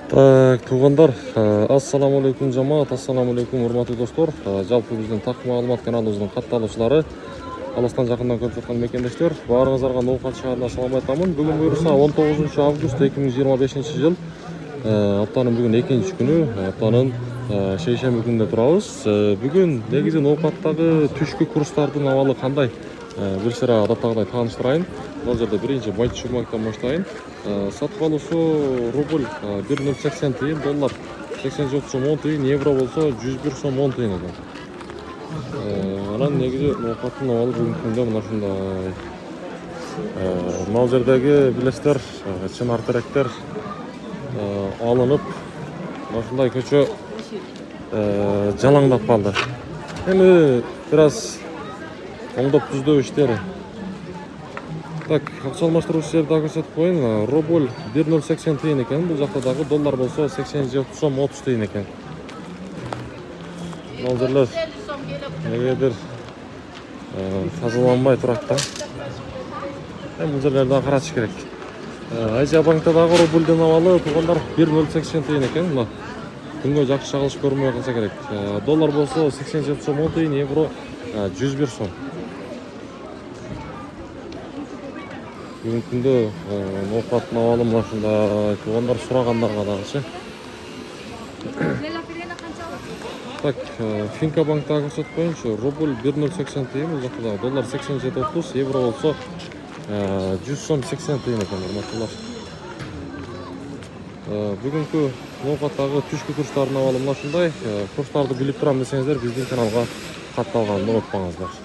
Так, туғандар, ассаламу алейкум жамаат, ассаламу алейкум урматтуу достор. Жалпы биздин так маалымат каналыбыздын катталуучулары, алыстан жакындан көрүп жаткан мекендештер, баарыңыздарга ноокат шаарынан салам айтамын. Бүгүн буюрса 19 август 2025 жыл. Аптанын бүгүн экинчи күнү, аптанын шейшемби күнүндө турабыз. Бүгүн негизи ноокаттагы түшкү курстардын абалы кандай? Бир сыра адаттагыдай тааныштырайын. Бул жерде биринчи байчы шумактан баштайын. Сатып алуусу рубль 1,80 тыйын, доллар 87 сом 10 тыйын, евро болсо 101 сом 10 тыйын экен. Анан негизи ноокаттын абалы бүгүнкү күндө мына ушундай. Мына жердеги билесиздер, чынар теректер алынып, мына ушундай көчө жалаңдап калды. Эми бир аз оңдоп түзөө иштери. Так, акча алмаштыруучу жерди дагы көрсөтүп коеюн. Рубль 1,80 тыйын экен. Бул жакта дагы доллар болсо 87 сом 30 тыйын экен. Бул жерлер негедир тазаланбай турат да. Бул жерлерди дагы каратыш керек. Азия банкта дагы рубльдин абалы туугандар 1,80 тыйын экен. Мына күнгө жакшы чагылыш көрмөй калса керек. Доллар болсо 87 сом 10 тыйын, евро 101 сом. Бүгүнкү күндө ноокаттын абалы мына ушундай. Туугандар сурагандарга дагычы. Так, Финка банкта көрсөтүп коеюнчу. Рубль 1,80 тыйын, бул жакта дагы доллар 87,30, евро болсо 100 сом 80 тыйын экен, урматтуулар. Бүгүнкү ноокаттагы түшкү курстардын абалы мына ушундай. Курстарды билип турам десеңиздер, биздин каналга катталганын унутпаңыздар.